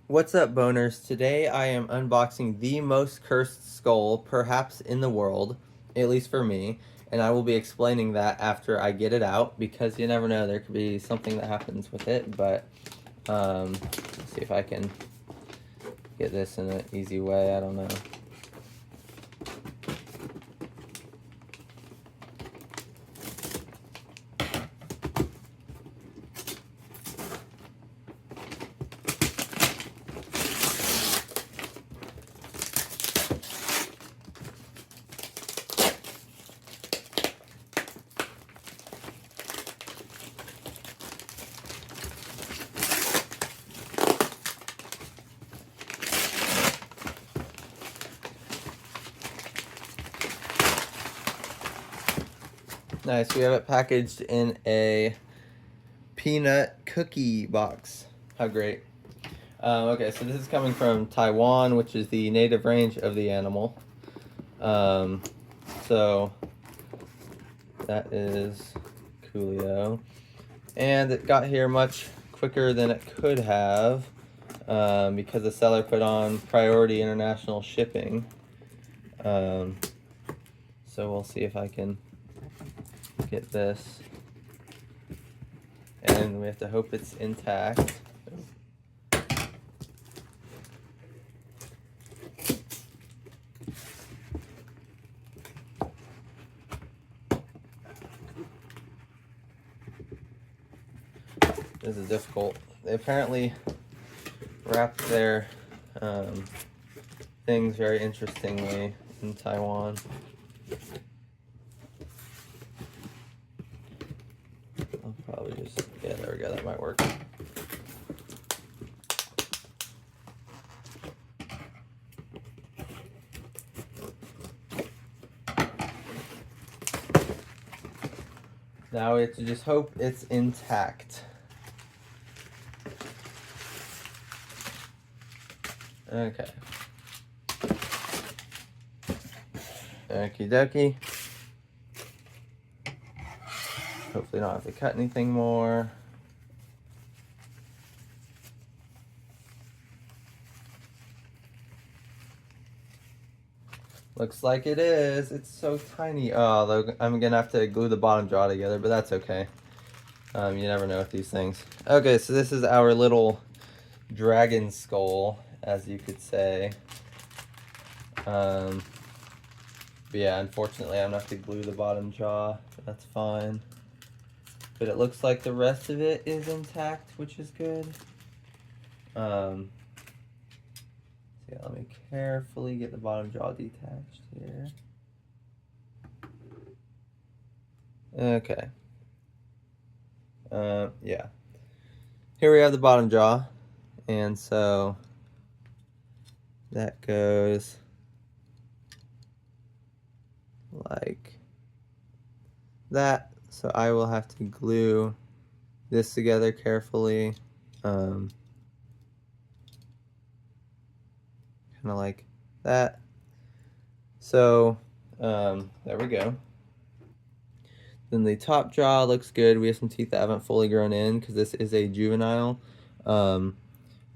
What's up, boners? Today I am unboxing the most cursed skull perhaps in the world, at least for me, and I will be explaining that after I get it out because you never know, there could be something that happens with it, but let's see if I can get this in an easy way. I don't know. Nice, we have it packaged in a peanut cookie box. How great. Okay, so this is coming from Taiwan, which is the native range of the animal. So that is Coolio. And it got here much quicker than it could have because the seller put on priority international shipping. So we'll see if I can get this. And we have to hope it's intact. This is difficult. They apparently wrap their things very interestingly in Taiwan. I'll probably just, yeah, there we go, that might work. Now we have to just hope it's intact. Okay. Okie dokie. Hopefully don't have to cut anything more. Looks like it is. It's so tiny. Oh, I'm gonna have to glue the bottom jaw together, but that's okay. You never know with these things. Okay, so this is our little dragon skull, as you could say. But yeah, unfortunately, I'm gonna have to glue the bottom jaw. That's fine. But it looks like the rest of it is intact, which is good. So yeah, let me carefully get the bottom jaw detached here. Okay. Yeah. Here we have the bottom jaw. And so that goes like that. So I will have to glue this together carefully. Kind of like that. So there we go. Then the top jaw looks good. We have some teeth that haven't fully grown in because this is a juvenile.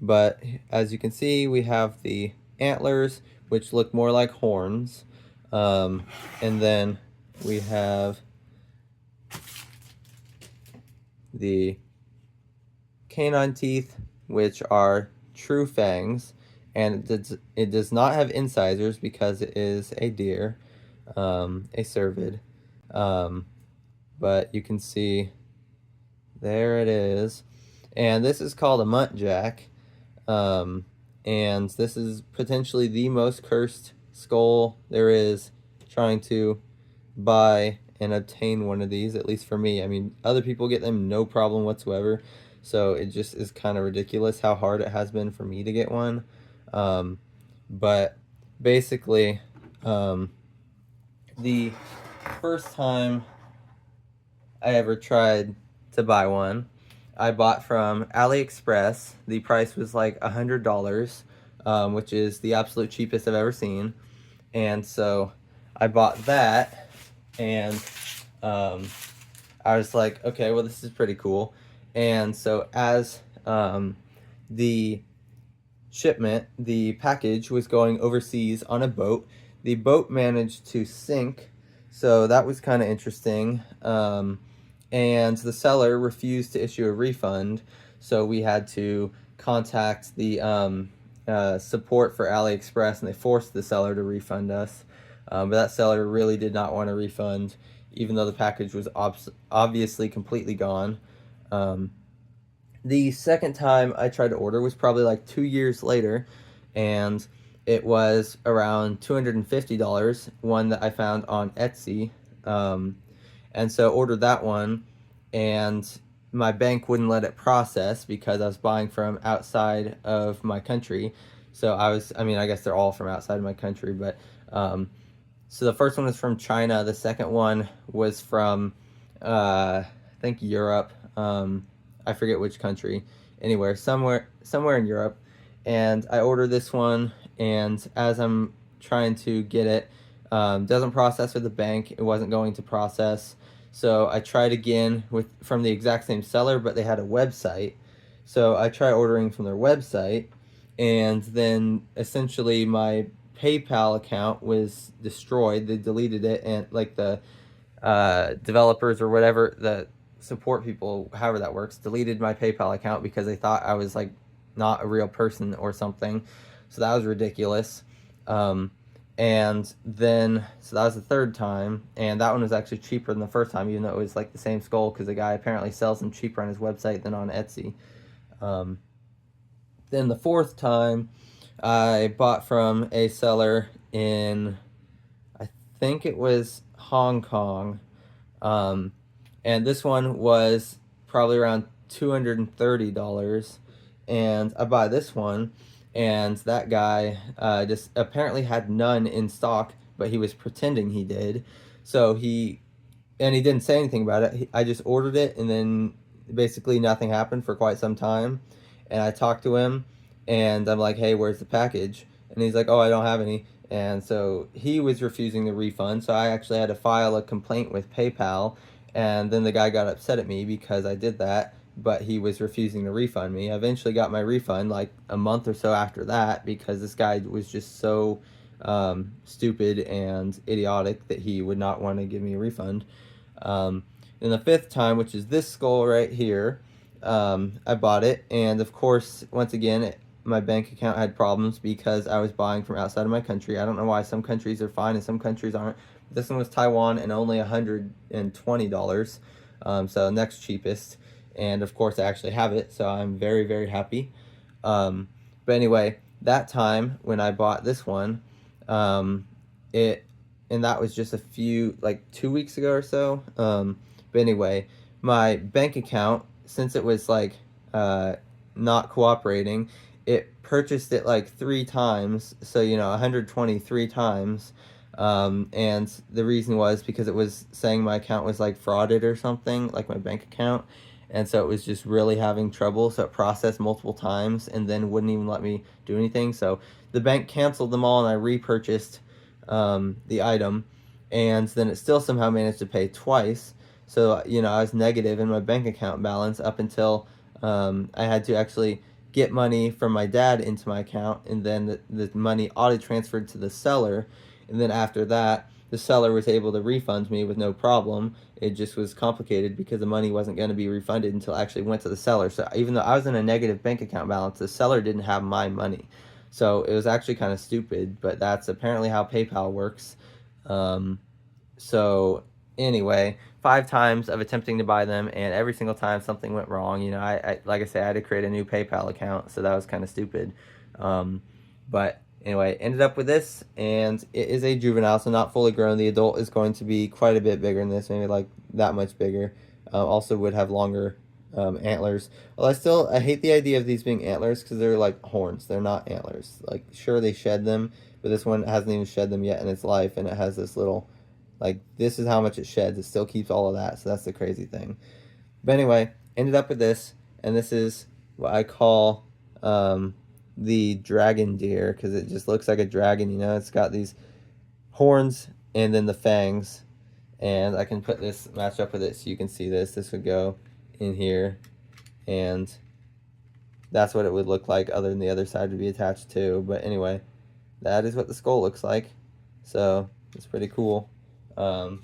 But as you can see, we have the antlers, which look more like horns. And then we have the canine teeth, which are true fangs. And it does not have incisors because it is a deer, a cervid. But you can see there it is. And this is called a muntjac. And this is potentially the most cursed skull there is, trying to buy and obtain one of these, at least for me. I mean, other people get them no problem whatsoever, so it just is kind of ridiculous how hard it has been for me to get one. But basically, the first time I ever tried to buy one, I bought from AliExpress. The price was like $100, which is the absolute cheapest I've ever seen. And so I bought that, and I was like, okay, well, this is pretty cool. And so as the shipment, the package was going overseas on a boat. The boat managed to sink, so that was kind of interesting. And the seller refused to issue a refund, so we had to contact the support for AliExpress, and they forced the seller to refund us. But that seller really did not want a refund, even though the package was obviously completely gone. The second time I tried to order was probably like 2 years later, and it was around $250, one that I found on Etsy. And so ordered that one, and my bank wouldn't let it process because I was buying from outside of my country. So I mean, I guess they're all from outside of my country, but so the first one was from China. The second one was from, I think Europe. I forget which country. Anywhere, somewhere in Europe. And I ordered this one, and as I'm trying to get it, doesn't process with the bank. It wasn't going to process. So I tried again from the exact same seller, but they had a website. So I tried ordering from their website, and then essentially my PayPal account was destroyed. They deleted it, and like the developers or whatever, the support people, however that works, deleted my PayPal account because they thought I was like not a real person or something. So that was ridiculous. And then, so that was the third time, and that one was actually cheaper than the first time, even though it was like the same skull, because the guy apparently sells them cheaper on his website than on Etsy. Then the fourth time, I bought from a seller in, I think it was Hong Kong. And this one was probably around $230. And I buy this one, and that guy just apparently had none in stock, but he was pretending he did. So he didn't say anything about it. I just ordered it, and then basically nothing happened for quite some time. And I talked to him, and I'm like, hey, where's the package? And he's like, oh, I don't have any. And so he was refusing the refund. So I actually had to file a complaint with PayPal. And then the guy got upset at me because I did that, but he was refusing to refund me. I eventually got my refund like a month or so after that, because this guy was just so stupid and idiotic that he would not want to give me a refund. Then the fifth time, which is this skull right here, I bought it, and of course, once again, my bank account had problems because I was buying from outside of my country. I don't know why some countries are fine and some countries aren't. This one was Taiwan and only $120, so next cheapest. And of course, I actually have it, so I'm very, very happy. But anyway, that time when I bought this one, and that was just like 2 weeks ago or so. But anyway, my bank account, since it was like not cooperating, it purchased it like 3 times, so 123 times. And the reason was because it was saying my account was like frauded or something, like my bank account. And so it was just really having trouble. So it processed multiple times and then wouldn't even let me do anything. So the bank canceled them all, and I repurchased the item, and then it still somehow managed to pay twice. So I was negative in my bank account balance up until I had to actually get money from my dad into my account, and then the money auto transferred to the seller, and then after that the seller was able to refund me with no problem. It just was complicated because the money wasn't going to be refunded until it actually went to the seller. So even though I was in a negative bank account balance, the seller didn't have my money. So it was actually kind of stupid, but that's apparently how PayPal works. So anyway, 5 times of attempting to buy them, and every single time something went wrong. I like I said, I had to create a new PayPal account, so that was kind of stupid. But anyway, ended up with this, and it is a juvenile, so not fully grown. The adult is going to be quite a bit bigger than this, maybe like that much bigger. Also would have longer antlers. Well, I hate the idea of these being antlers because they're like horns. They're not antlers. Like, sure, they shed them, but this one hasn't even shed them yet in its life, and it has this little, like, this is how much it sheds. It still keeps all of that, so that's the crazy thing. But anyway, ended up with this, and this is what I call the dragon deer, because it just looks like a dragon. It's got these horns and then the fangs, and I can put this, match up with it so you can see this. This would go in here, and that's what it would look like, other than the other side would be attached too. But anyway, that is what the skull looks like. So it's pretty cool. I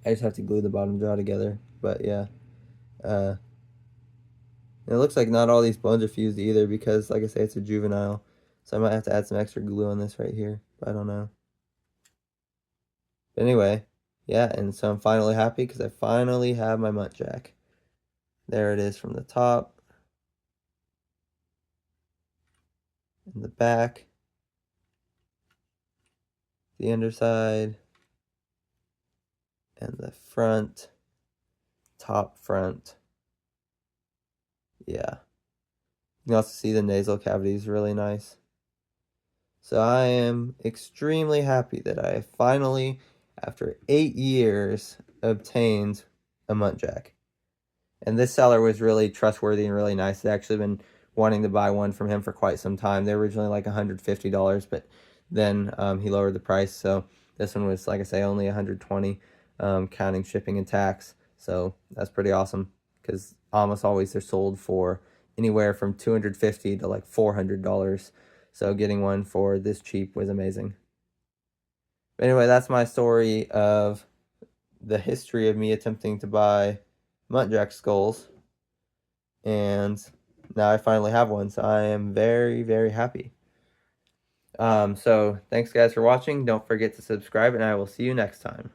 just have to glue the bottom jaw together. But yeah. It looks like not all these bones are fused either, because, like I say, it's a juvenile. So I might have to add some extra glue on this right here. But I don't know. But anyway, yeah, and so I'm finally happy because I finally have my muntjac. There it is from the top. And the back. The underside. And the front. Top front. Yeah. You can also see the nasal cavity is really nice. So I am extremely happy that I finally, after 8 years, obtained a muntjac. And this seller was really trustworthy and really nice. I'd actually been wanting to buy one from him for quite some time. They were originally like $150, but then he lowered the price. So this one was, like I say, only $120, counting shipping and tax. So that's pretty awesome, because almost always they're sold for anywhere from $250 to like $400. So getting one for this cheap was amazing. But anyway, that's my story of the history of me attempting to buy muntjac skulls, and now I finally have one, so I am very, very happy. So thanks guys for watching. Don't forget to subscribe, and I will see you next time.